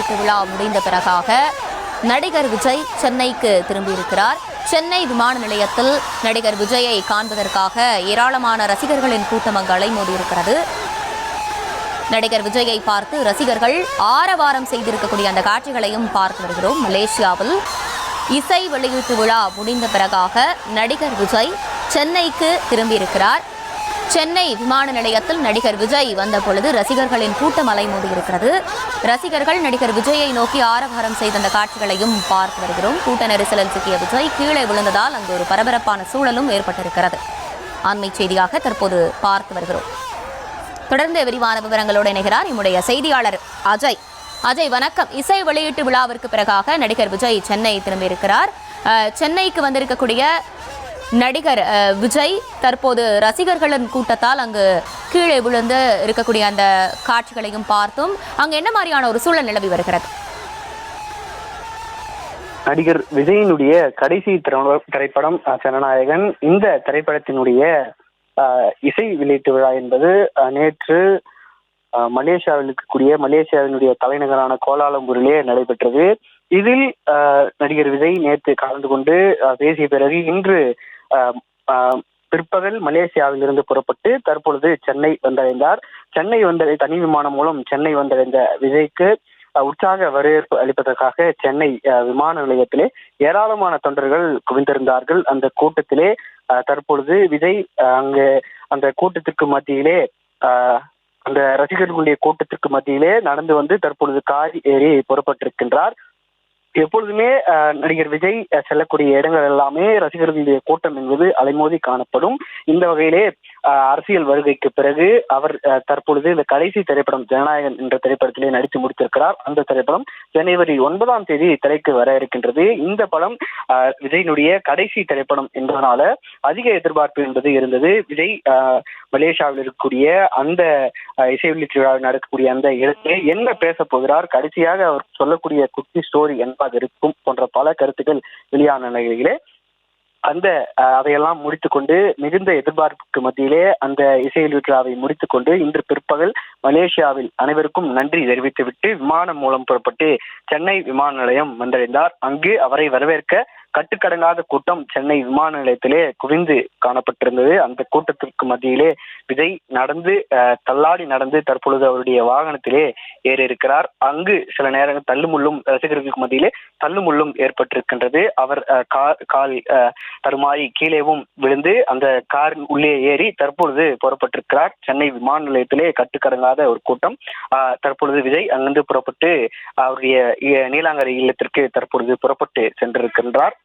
வெளியீட்டு விழா முடிந்த பிறகாக நடிகர் விஜய் சென்னைக்கு திரும்பியிருக்கிறார். சென்னை விமான நிலையத்தில் நடிகர் விஜயை காண்பதற்காக ஏராளமான ரசிகர்களின் கூட்டம் அங்கு அலைமோதியிருக்கிறது. நடிகர் விஜயை பார்த்து ரசிகர்கள் ஆரவாரம் செய்திருக்கக்கூடிய அந்த காட்சிகளையும் பார்த்து வருகிறோம். மலேசியாவில் இசை வெளியீட்டு விழா முடிந்த பிறகாக நடிகர் விஜய் சென்னைக்கு திரும்பியிருக்கிறார். சென்னை விமான நிலையத்தில் நடிகர் விஜய் வந்த பொழுது ரசிகர்களின் கூட்டம் அலைமோதி இருக்கிறது. ரசிகர்கள் நடிகர் விஜயை நோக்கி ஆரவாரம் செய்த அந்த காட்சிகளையும் பார்த்து வருகிறோம். கூட்ட நெரிசலில் சிக்கிய விஜய் கீழே விழுந்ததால் அங்கு ஒரு பரபரப்பான சூழலும் ஏற்பட்டிருக்கிறது. அண்மை செய்தியாக தற்போது பார்த்து வருகிறோம். தொடர்ந்து விரிவான விவரங்களோடு இணைகிறார் நம்முடைய செய்தியாளர் அஜய். அஜய் வணக்கம். இசை வெளியீட்டு விழாவிற்கு பிறகாக நடிகர் விஜய் சென்னை திரும்பியிருக்கிறார். சென்னைக்கு வந்திருக்கக்கூடிய நடிகர் விஜய் தற்போது ரசிகர்களின் கூட்டத்தால் அங்கு கீழே விழுந்து இருக்கக்கூடிய அந்த காட்சிகளையும் பார்த்தும் அங்கு என்ன மாதிரியான ஒரு சூழல் நிலவி வருகிறது? நடிகர் விஜயினுடைய கடைசி திரைப்படம் ஜனநாயகன். இந்த திரைப்படத்தினுடைய இசை வெளியீட்டு விழா என்பது நேற்று மலேசியாவில் இருக்கக்கூடிய மலேசியாவினுடைய தலைநகரான கோலாலம்பூரிலே நடைபெற்றது. இதில் நடிகர் விஜய் நேற்று கலந்து கொண்டு பேசிய பிறகு இன்று பிற்பகல் மலேசியாவில் இருந்து புறப்பட்டு தற்பொழுது சென்னை வந்தடைந்தார். சென்னை தனி விமானம் மூலம் சென்னை வந்தடைந்த விஜய்க்கு உற்சாக வரவேற்பு அளிப்பதற்காக சென்னை விமான நிலையத்திலே ஏராளமான தொண்டர்கள் குவிந்திருந்தார்கள். அந்த கூட்டத்திலே தற்பொழுது விஜய் அங்கு அந்த கூட்டத்திற்கு மத்தியிலே அந்த ரசிகர்களுடைய கூட்டத்திற்கு மத்தியிலே நடந்து வந்து தற்பொழுது கார் ஏறி புறப்பட்டிருக்கின்றார். எப்பொழுதுமே நடிகர் விஜய் செல்லக்கூடிய இடங்கள் எல்லாமே ரசிகர்களுடைய கூட்டம் என்பது அலைமோதி காணப்படும். இந்த வகையிலே அரசியல் வருகைக்கு பிறகு அவர் தற்பொழுது இந்த கடைசி திரைப்படம் ஜனநாயகன் என்ற திரைப்படத்திலே நடித்து முடித்திருக்கிறார். அந்த திரைப்படம் ஜனவரி 9 திரைக்கு வர இருக்கின்றது. இந்த படம் விஜயினுடைய கடைசி திரைப்படம் என்பதனால அதிக எதிர்பார்ப்பு என்பது இருந்தது. விஜய் மலேசியாவில் இருக்கக்கூடிய அந்த இசை வெளியீட்டு விழாவில் நடக்கக்கூடிய அந்த இடத்திலே என்ன பேச போகிறார், கடைசியாக அவர் சொல்லக்கூடிய குட்டி ஸ்டோரி என்பது இருக்கும் போன்ற பல கருத்துக்கள் வெளியான நிலையிலே அதையெல்லாம் முடித்துக்கொண்டு மிகுந்த எதிர்பார்ப்புக்கு மத்தியிலே அந்த இசை வெளியீட்டு விழாவை முடித்துக்கொண்டு இன்று பிற்பகல் மலேசியாவில் அனைவருக்கும் நன்றி தெரிவித்துவிட்டு விமானம் மூலம் புறப்பட்டு சென்னை விமான நிலையம் வந்தடைந்தார். அங்கு அவரை வரவேற்க கட்டுக்கடங்காத கூட்டம் சென்னை விமான நிலையத்திலே குவிந்து காணப்பட்டிருந்தது. அந்த கூட்டத்திற்கு மத்தியிலே விஜய் தள்ளாடி நடந்து தற்பொழுது அவருடைய வாகனத்திலே ஏறி இருக்கிறார். அங்கு சில நேரங்கள் தள்ளுமுள்ளும் ரசிகர்களுக்கு மத்தியிலே தள்ளுமுள்ளும் ஏற்பட்டிருக்கின்றது. அவர் கால் தருமாறி கீழேவும் விழுந்து அந்த காரின் உள்ளே ஏறி தற்பொழுது புறப்பட்டிருக்கிறார். சென்னை விமான நிலையத்திலே கட்டுக்கடங்காத ஒரு கூட்டம். தற்பொழுது விஜய் அங்கிருந்து புறப்பட்டு அவருடைய நீலாங்கரை இல்லத்திற்கு தற்பொழுது புறப்பட்டு சென்றிருக்கின்றார்.